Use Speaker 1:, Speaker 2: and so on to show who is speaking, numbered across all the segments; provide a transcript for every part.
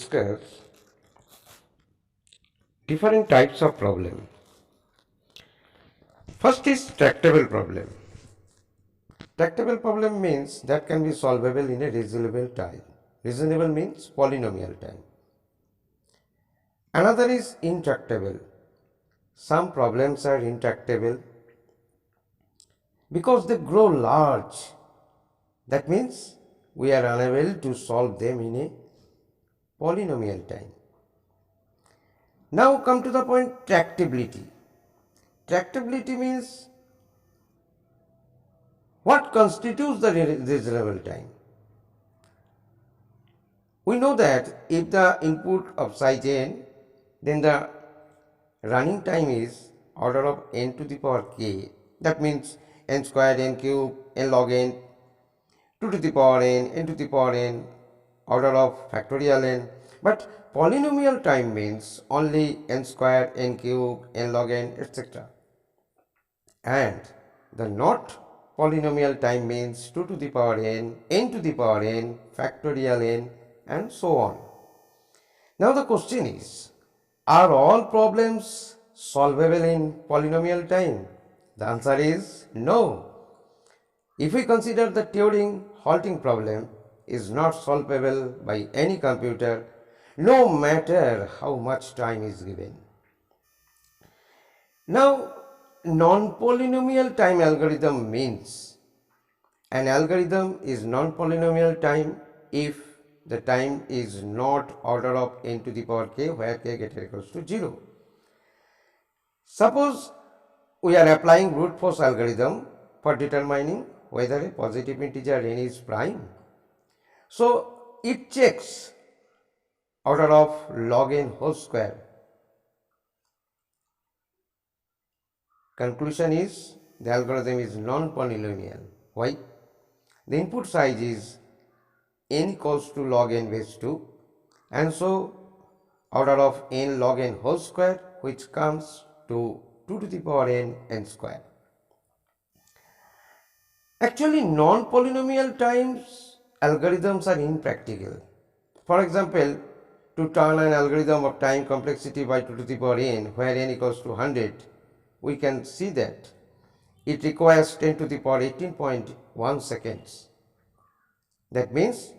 Speaker 1: discuss different types of problem. First is tractable problem. Tractable problem means that can be solvable in a reasonable time. Reasonable means polynomial time. Another is intractable. Some problems are intractable because they grow large. That means we are unable to solve them in a polynomial time. Now come to the point tractability. Tractability means what constitutes the reasonable time. We know that if the input of size n, then the running time is order of n to the power k. That means n squared, n cube, n log n, 2 to the power n to the power n, order of factorial n. But polynomial time means only n squared, n cube, n log n, etc. And the not polynomial time means 2 to the power n to the power n, factorial n, and so on. Now the question is, are all problems solvable in polynomial time? The answer is no. If we consider the Turing halting problem is not solvable by any computer, no matter how much time is given. Now, non-polynomial time algorithm means an algorithm is non-polynomial time if the time is not order of n to the power k where k greater equals to 0. Suppose we are applying brute force algorithm for determining whether a positive integer n is prime. So it checks order of log n whole square. Conclusion is the algorithm is non-polynomial. Why? The input size is n equals to log n base 2, and so order of n log n whole square, which comes to 2 to the power n square. Actually, non-polynomial times algorithms are impractical. For example, to turn an algorithm of time complexity by 2 to the power n where n equals to 100, we can see that it requires 10 to the power 18.1 seconds. That means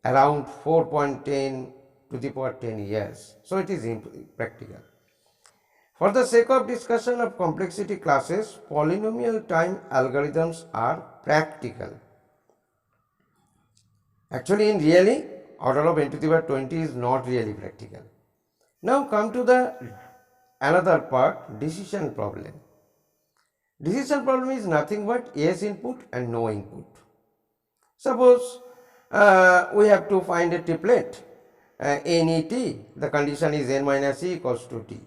Speaker 1: around 4.10 to the power 10 years. So it is impractical. For the sake of discussion of complexity classes, polynomial time algorithms are practical. Actually, in really, order of n to the power 20 is not really practical. Now come to the another part, decision problem. Decision problem is nothing but yes input and no input. Suppose we have to find a triplet NET, the condition is n minus e equals to t.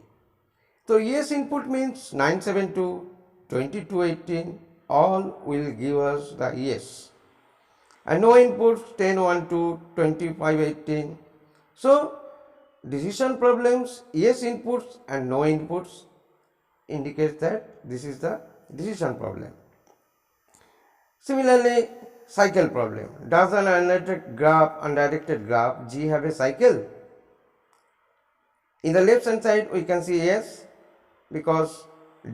Speaker 1: So yes input means 972, 2218, all will give us the yes. And no inputs 1012, 2518. So decision problems, yes inputs and no inputs indicates that this is the decision problem. Similarly, cycle problem. Does an undirected graph G have a cycle? In the left hand side we can see yes, because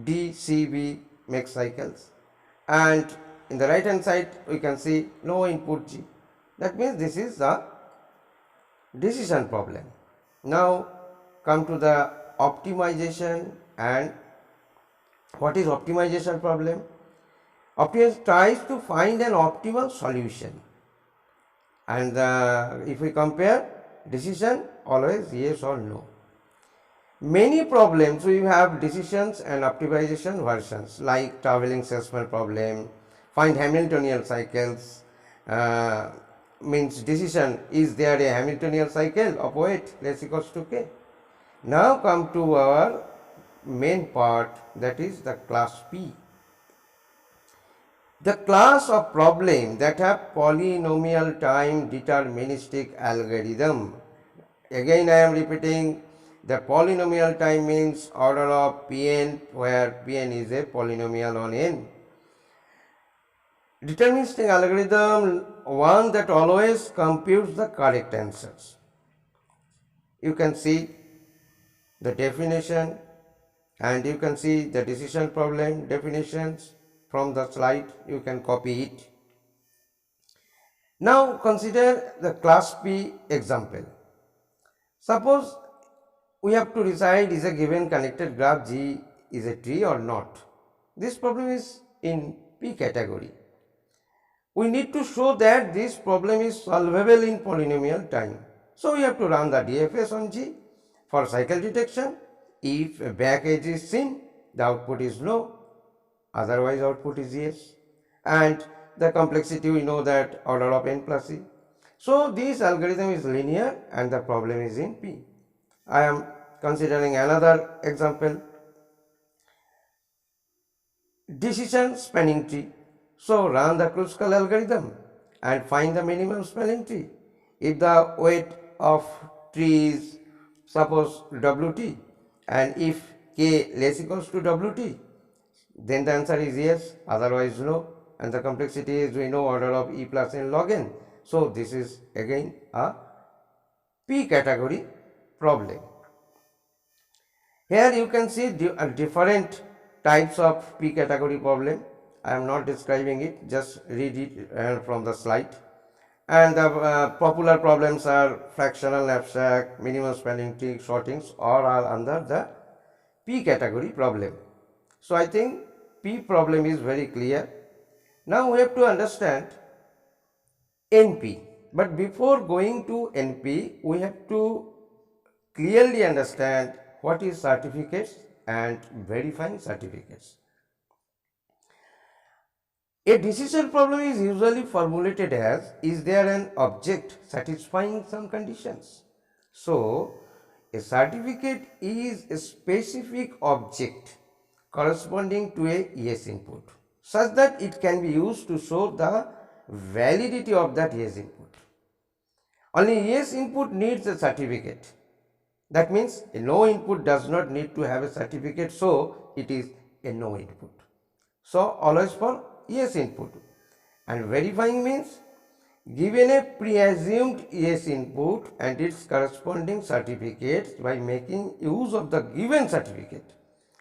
Speaker 1: D, C, B make cycles, and in the right hand side we can see no input G. That means this is the decision problem. Now come to the optimization. And what is optimization problem? Optimization tries to find an optimal solution, and if we compare decision, always yes or no. Many problems we have decisions and optimization versions, like traveling salesman problem, find Hamiltonian cycles, means decision, is there a Hamiltonian cycle of weight less equals to k. Now come to our main part, that is the class P. The class of problem that have polynomial time deterministic algorithm. Again I am repeating, the polynomial time means order of Pn, where Pn is a polynomial on n. Deterministic algorithm, one that always computes the correct answers. You can see the definition and you can see the decision problem definitions from the slide. You can copy it. Now consider the class P example. Suppose we have to decide is a given connected graph G is a tree or not. This problem is in P category. We need to show that this problem is solvable in polynomial time. So we have to run the DFS on G for cycle detection. If a back edge is seen, the output is low, otherwise output is yes. And the complexity we know that order of n plus e. So this algorithm is linear and the problem is in P. I am considering another example. Decision spanning tree. So run the Kruskal algorithm and find the minimum spanning tree. If the weight of tree is suppose Wt and if k less equals to Wt, then the answer is yes, otherwise no, and the complexity is we know order of e plus n log n. So this is again a P category problem. Here you can see different types of P category problem. I am not describing it, just read it from the slide. And the popular problems are fractional knapsack, minimum spanning tree, sortings, all are under the P category problem. So I think P problem is very clear. Now we have to understand NP. But before going to NP, we have to clearly understand what is certificates and verifying certificates. A decision problem is usually formulated as, is there an object satisfying some conditions? So, a certificate is a specific object corresponding to a yes input, such that it can be used to show the validity of that yes input. Only yes input needs a certificate. That means a no input does not need to have a certificate, so it is a no input. So always for yes input. And verifying means given a preassumed yes input and its corresponding certificates, by making use of the given certificate,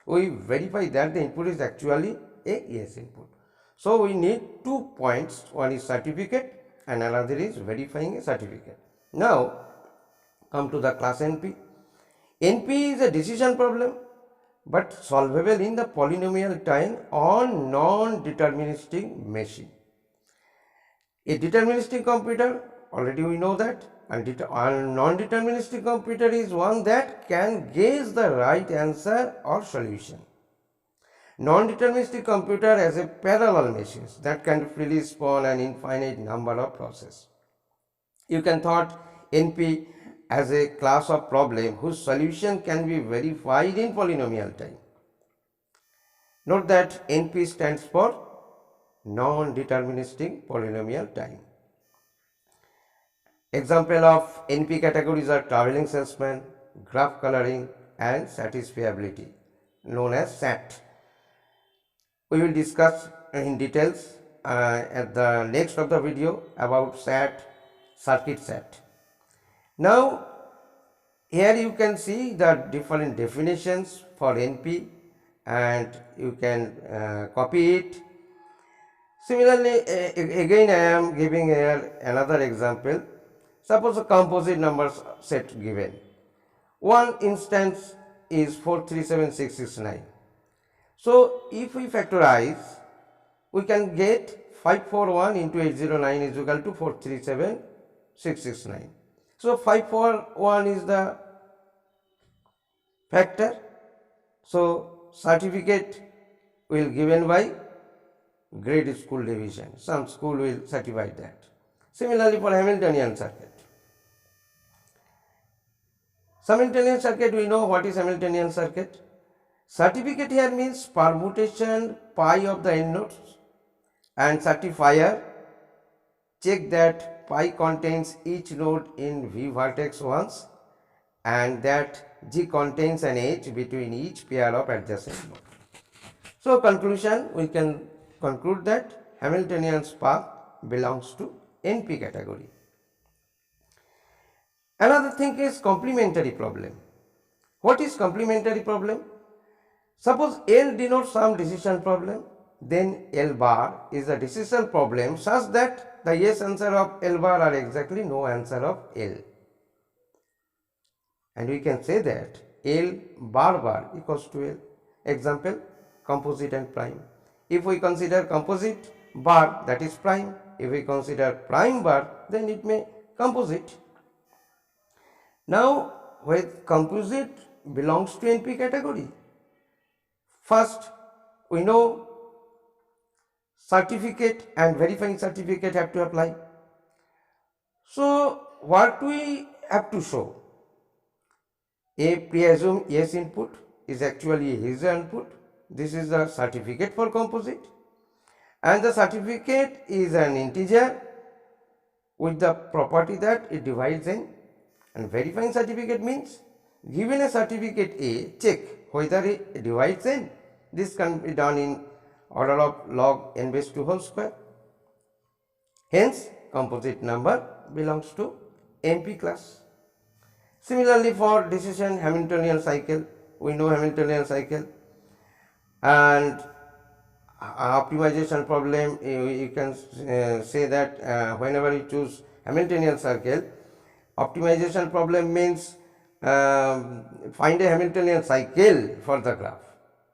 Speaker 1: we verify that the input is actually a yes input. So we need 2 points, one is certificate and another is verifying a certificate. Now come to the class NP. NP is a decision problem but solvable in the polynomial time on non-deterministic machine. A deterministic computer, already we know that, and non-deterministic computer is one that can guess the right answer or solution. Non-deterministic computer has a parallel machines that can freely spawn an infinite number of processes. You can thought NP as a class of problem whose solution can be verified in polynomial time. Note that NP stands for non-deterministic polynomial time. Example of NP categories are traveling salesman, graph coloring and satisfiability, known as SAT. We will discuss in details at the next of the video about SAT, circuit SAT. Now here you can see the different definitions for NP and you can copy it. Similarly, again I am giving here another example. Suppose a composite number set given. One instance is 437669. So if we factorize, we can get 541 into 809 is equal to 437669. So 541 is the factor. So certificate will given by grade school division. Some school will certify that. Similarly for Hamiltonian circuit. Hamiltonian circuit, we know what is Hamiltonian circuit. Certificate here means permutation pi of the n nodes, and certifier check that pi contains each node in V vertex once and that G contains an edge between each pair of adjacent nodes. So conclusion, we can conclude that Hamiltonian's path belongs to NP category. Another thing is complementary problem. What is complementary problem? Suppose L denotes some decision problem, then L bar is a decision problem such that the yes answer of L bar are exactly no answer of L. And we can say that L bar equals to L. Example, composite and prime. If we consider composite bar, that is prime. If we consider prime bar, then it may composite. Now, with composite belongs to NP category. First, we know certificate and verifying certificate have to apply. So, what we have to show? A presumed yes input is actually his input. This is the certificate for composite, and the certificate is an integer with the property that it divides n, and verifying certificate means given a certificate A, check whether it divides n. This can be done in order of log n base 2 whole square. Hence, composite number belongs to NP class. Similarly, for decision Hamiltonian cycle, we know Hamiltonian cycle, and optimization problem, you can say that whenever you choose Hamiltonian cycle, optimization problem means find a Hamiltonian cycle for the graph.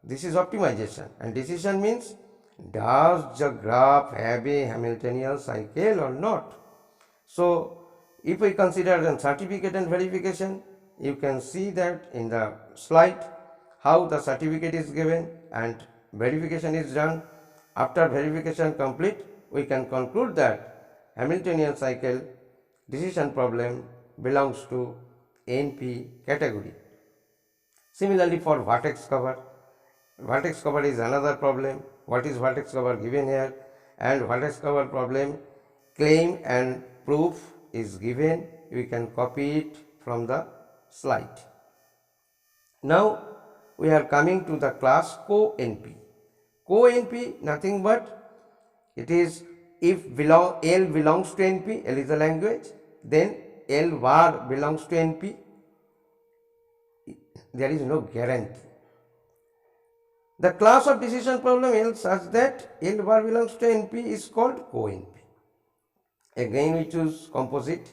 Speaker 1: This is optimization, and decision means does the graph have a Hamiltonian cycle or not. So, if we consider then certificate and verification, you can see that in the slide how the certificate is given and verification is done. After verification complete, we can conclude that Hamiltonian cycle decision problem belongs to NP category. Similarly, for vertex cover is another problem. What is vertex cover given here? And vertex cover problem, claim and proof is given. We can copy it from the slide. Now we are coming to the class co-NP. Co-NP nothing but it is if L belongs to NP, L is a language, then L var belongs to NP, there is no guarantee. The class of decision problem L such that L bar belongs to NP is called co-NP. Again we choose composite.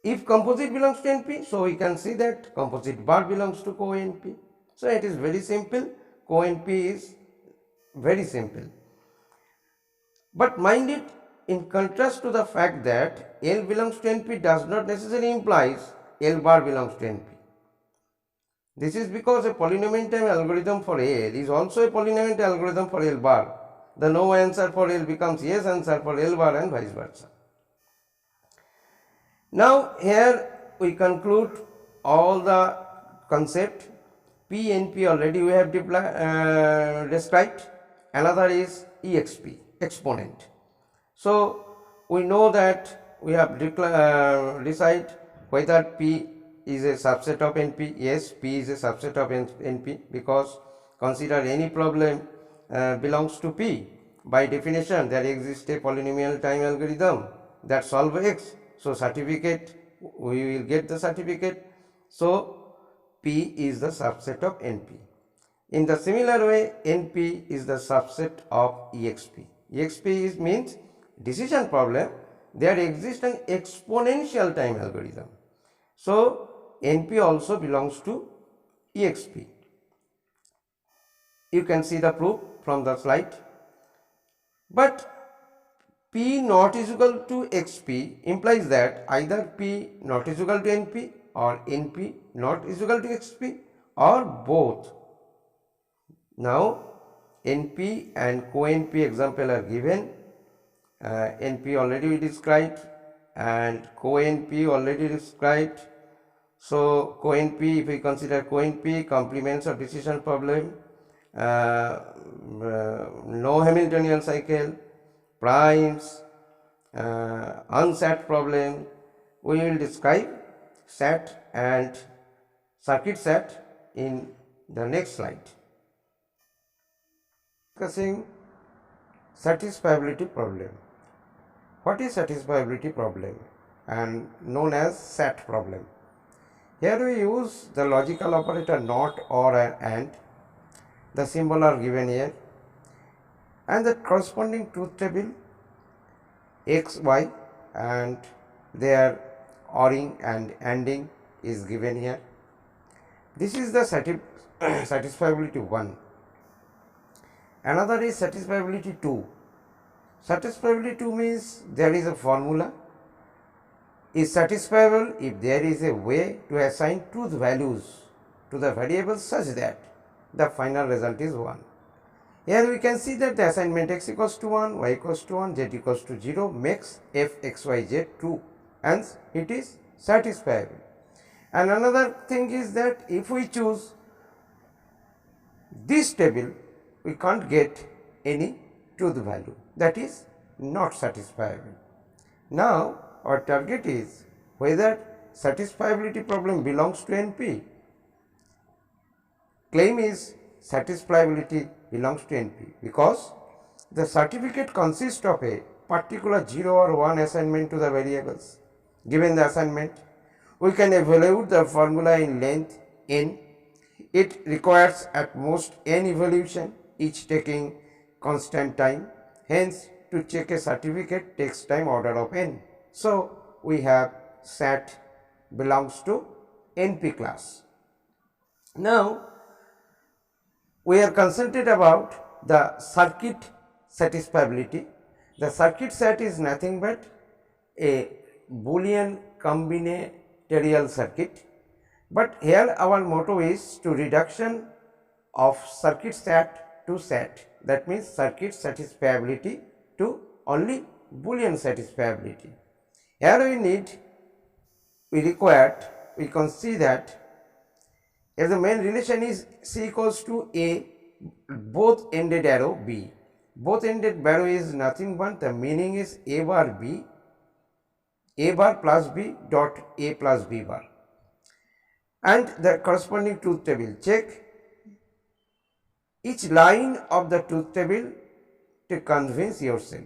Speaker 1: If composite belongs to NP, so we can see that composite bar belongs to co-NP. So it is very simple, co-NP is very simple. But mind it, in contrast to the fact that L belongs to NP does not necessarily implies L bar belongs to NP. This is because a polynomial time algorithm for L is also a polynomial algorithm for L bar. The no answer for L becomes yes answer for L bar and vice versa. Now here we conclude all the concept. P and P already we have described. Another is EXP, exponent. So we know that we have decide whether P is a subset of NP. Yes, P is a subset of NP because consider any problem belongs to P. By definition, there exists a polynomial time algorithm that solve X. So certificate, we will get the certificate. So P is the subset of NP. In the similar way, NP is the subset of EXP. EXP means decision problem. There exists an exponential time algorithm. So NP also belongs to EXP. You can see the proof from the slide. But P not is equal to XP implies that either P not is equal to NP or NP not is equal to XP or both. Now NP and co-NP example are given. NP already we described and co-NP already described. So co-NP, if we consider co-NP, complements of decision problem, no Hamiltonian cycle, primes, unsat problem, we will describe sat and circuit sat in the next slide. Discussing satisfiability problem. What is satisfiability problem? and known as SAT problem. Here we use the logical operator not, or, and. The symbol are given here and the corresponding truth table x, y, and their ORing and ANDing is given here. This is the satisfiability 1. Another is satisfiability 2. Satisfiability 2 means there is a formula is satisfiable if there is a way to assign truth values to the variables such that the final result is 1. Here we can see that the assignment x equals to 1, y equals to 1, z equals to 0 makes f x y z true, hence it is satisfiable. And another thing is that if we choose this table, we can't get any truth value, that is not satisfiable. Now our target is whether satisfiability problem belongs to NP. Claim is satisfiability belongs to NP because the certificate consists of a particular 0 or 1 assignment to the variables. Given the assignment, we can evaluate the formula in length n. It requires at most n evaluation, each taking constant time. Hence, to check a certificate takes time order of n. So, we have SAT belongs to NP class. Now, we are concentrated about the circuit satisfiability. The circuit SAT is nothing but a Boolean combinatorial circuit, but here our motto is to reduction of circuit SAT to SAT, that means circuit satisfiability to only Boolean satisfiability. Here we can see that if the main relation is C equals to A, both ended arrow B. Both ended arrow is nothing but the meaning is A bar B, A bar plus B dot A plus B bar. And the corresponding truth table. Check each line of the truth table to convince yourself.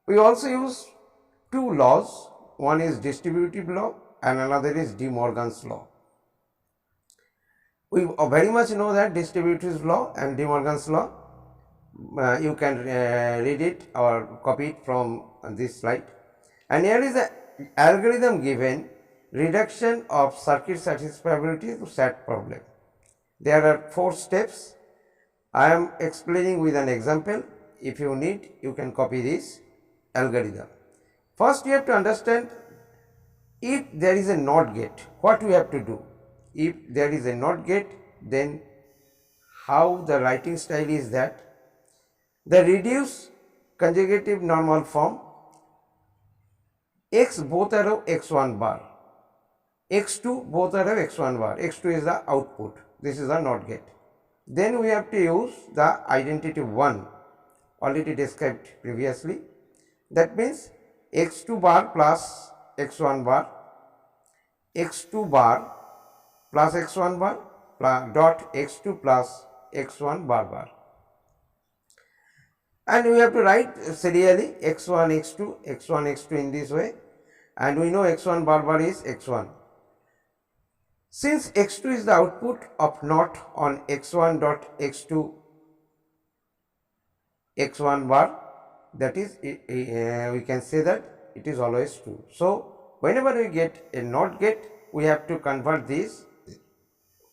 Speaker 1: We also use two laws. One is distributive law and another is De Morgan's law. We very much know that distributive law and De Morgan's law. You can read it or copy it from this slide. And here is the algorithm given reduction of circuit satisfiability to SAT problem. There are 4 steps. I am explaining with an example. If you need, you can copy this algorithm. First, you have to understand if there is a NOT gate, what we have to do. If there is a NOT gate, then how the writing style is that the reduce conjugative normal form x both arrow x1 bar, x2 both arrow x1 bar, x2 is the output, this is the NOT gate. Then we have to use the identity 1 already described previously, that means x2 bar plus x1 bar, x2 bar plus x1 bar dot x2 plus x1 bar. And we have to write serially x1 x2 in this way, and we know x1 bar is x1. Since x2 is the output of NOT on x1 dot x2 x1 bar, that is we can say that it is always true. So, whenever we get a NOT gate, we have to convert this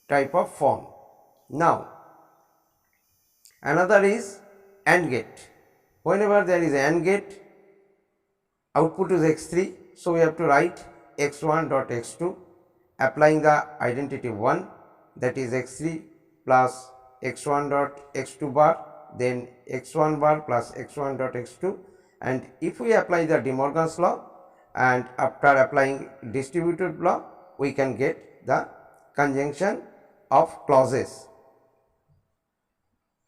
Speaker 1: type of form. Now, another is AND gate. Whenever there is AND gate, output is x3, so we have to write x1 dot x2 applying the identity 1, that is x3 plus x1 dot x2 bar, then x1 bar plus x1 dot x2, and if we apply the De Morgan's law and after applying distributive law, we can get the conjunction of clauses.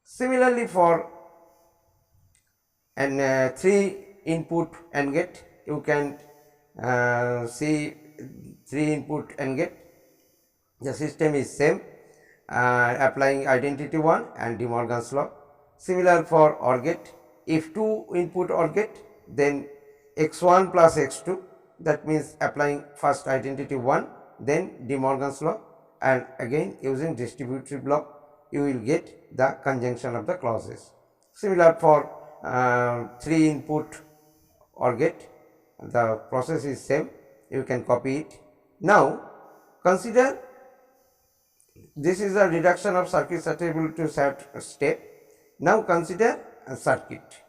Speaker 1: Similarly, for an 3 input AND gate, you can see 3 input AND gate, the system is same, applying identity 1 and De Morgan's law. Similar for OR gate, if 2 input OR gate, then x1 plus x2, that means applying first identity 1, then De Morgan's law, and again using distributive law you will get the conjunction of the clauses. Similar for 3 input OR gate, the process is same, you can copy it. Now consider this is a reduction of circuit susceptible to step. Now consider a circuit.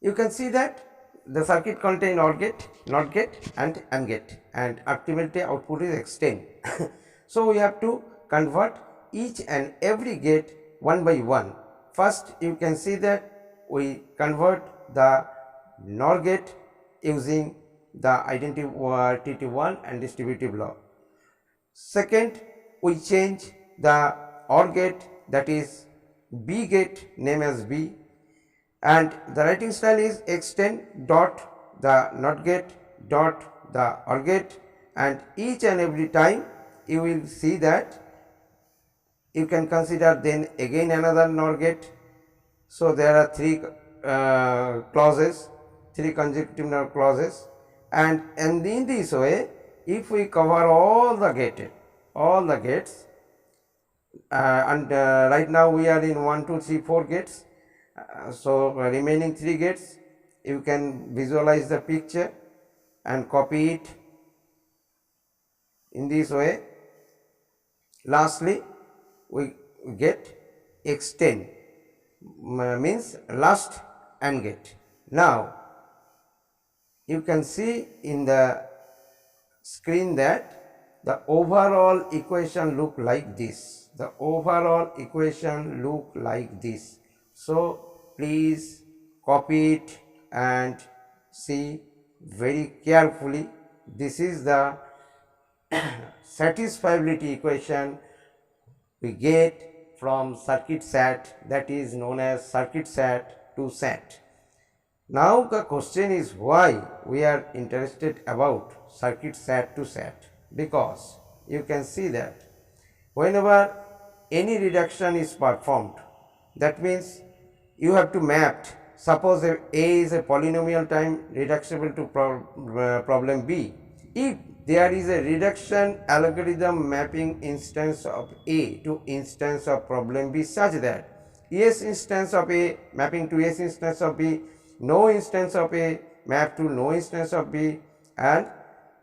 Speaker 1: You can see that the circuit contain OR gate, NOT gate and AND gate, and ultimately output is extend. So we have to convert each and every gate one by one. First you can see that we convert the NOR gate using the identity TT1 and distributive law. Second, we change the OR gate, that is B gate, name as B, and the writing style is extend dot the NOT gate dot the OR gate, and each and every time you will see that you can consider then again another NOR gate. So there are 3 clauses, 3 consecutive NOR clauses, and in this way if we cover all the gates, and right now we are in 1 2 3 4 gates, so remaining 3 gates you can visualize the picture and copy it in this way. Lastly we get extend, means last AND gate. Now you can see in the screen that the overall equation look like this. The overall equation look like this. So please copy it and see very carefully. This is the satisfiability equation we get from circuit SAT, that is known as circuit SAT to SAT. Now the question is why we are interested about circuit SAT to SAT, because you can see that whenever any reduction is performed, that means you have to map, suppose A is a polynomial time reducible to problem B. If there is a reduction algorithm mapping instance of A to instance of problem B such that S instance of A mapping to S instance of B, no instance of A map to no instance of B, and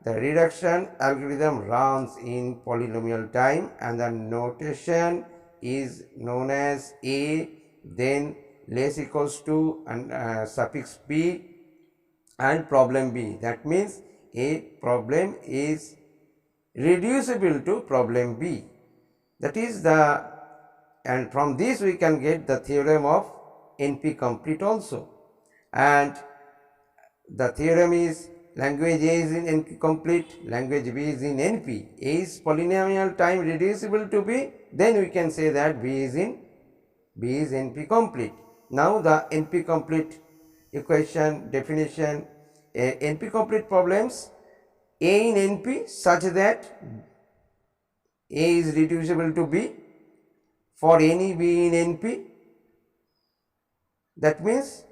Speaker 1: the reduction algorithm runs in polynomial time, and the notation is known as A, then less equals to and suffix B and problem B. That means a problem is reducible to problem B. That is the, and from this we can get the theorem of NP complete also, and the theorem is language A is in NP complete, language B is in NP. A is polynomial time reducible to B, then we can say that B is NP complete. Now the NP complete equation definition, NP complete problems A in NP such that A is reducible to B for any B in NP. That means,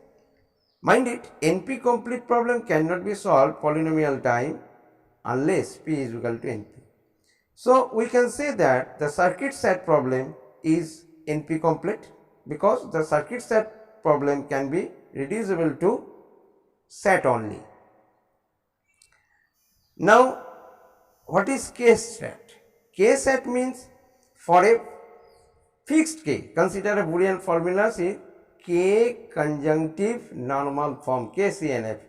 Speaker 1: mind it, NP complete problem cannot be solved polynomial time unless P is equal to NP. So we can say that the circuit SAT problem is NP complete because the circuit SAT problem can be reducible to SAT only. Now what is K-SAT? K-SAT means for a fixed K, consider a Boolean formula is K conjunctive normal form, KCNF,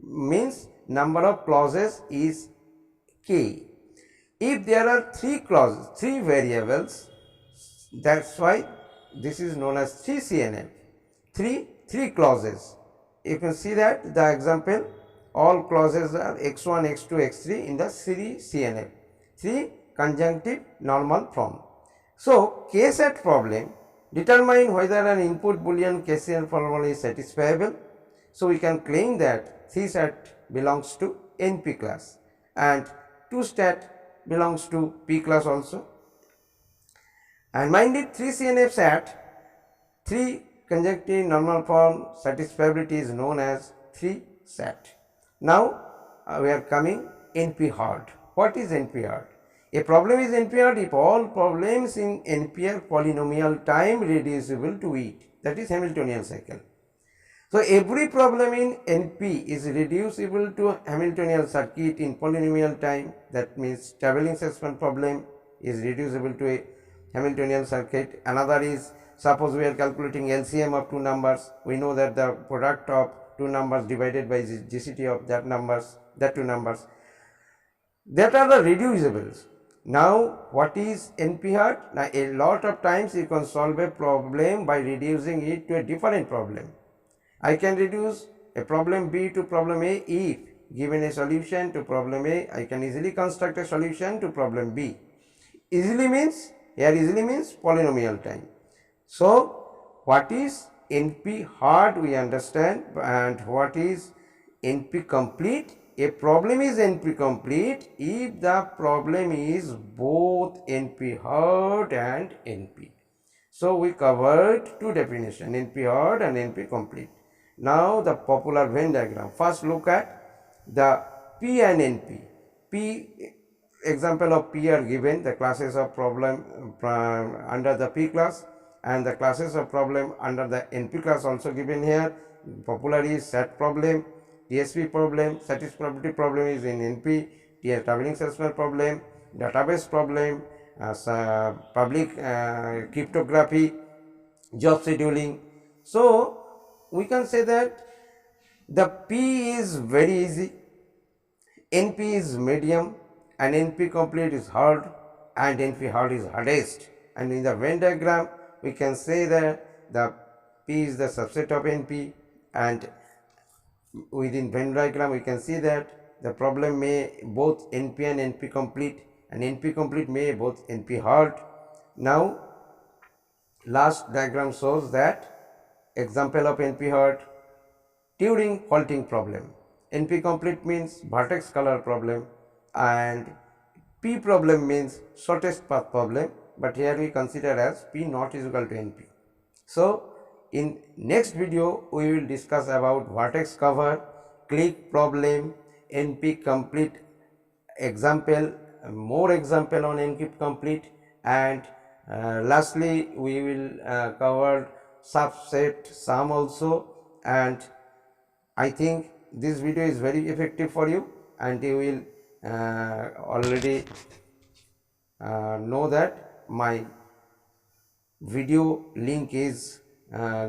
Speaker 1: means number of clauses is K. If there are 3 clauses, 3 variables, that's why this is known as 3CNF, 3 clauses. You can see that the example, all clauses are x1, x2, x3 in the 3CNF, 3 conjunctive normal form. So K-SAT problem determine whether an input Boolean KCNF formula is satisfiable. So we can claim that 3-SAT belongs to NP class and 2-SAT belongs to P class also. And mind it, 3CNF SAT, 3 conjunctive normal form satisfiability is known as 3-SAT. Now we are coming NP hard. What is NP hard? A problem is NP hard if all problems in NP are polynomial time reducible to it. That is Hamiltonian cycle. So every problem in NP is reducible to Hamiltonian circuit in polynomial time. That means travelling salesman problem is reducible to a Hamiltonian circuit. Another is, suppose we are calculating LCM of two numbers. We know that the product of two numbers divided by GCT of that two numbers, that are the reducibles. Now what is NP hard? Now a lot of times you can solve a problem by reducing it to a different problem. I can reduce a problem B to problem A if given a solution to problem A, I can easily construct a solution to problem B. Easily means, here easily means polynomial time. So what is NP hard we understand, and what is NP complete? A problem is NP complete if the problem is both NP hard and NP. So we covered two definitions, NP hard and NP complete. Now the popular Venn diagram. First look at the P and NP. P, example of P are given, the classes of problem under the P class, and the classes of problem under the NP class also given here. Popular is set problem, TSP problem, satisfiability problem is in NP, traveling salesman problem, database problem, public cryptography, job scheduling. So we can say that the P is very easy, NP is medium, and NP complete is hard, and NP hard is hardest. And in the Venn diagram we can say that the P is the subset of NP, and within Venn diagram we can see that the problem may both NP and NP complete, and NP complete may both NP hard. Now last diagram shows that example of NP hard, Turing faulting problem. NP complete means vertex color problem, and P problem means shortest path problem, but here we consider as P not is equal to NP. So in next video we will discuss about vertex cover, click problem, NP complete example, more example on NP complete, and lastly we will cover subset sum also. And I think this video is very effective for you, and you will already know that my video link is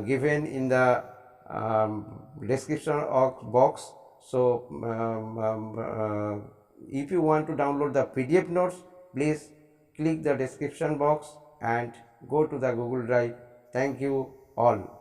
Speaker 1: given in the description box. So if you want to download the PDF notes, please click the description box and go to the Google Drive. Thank you all.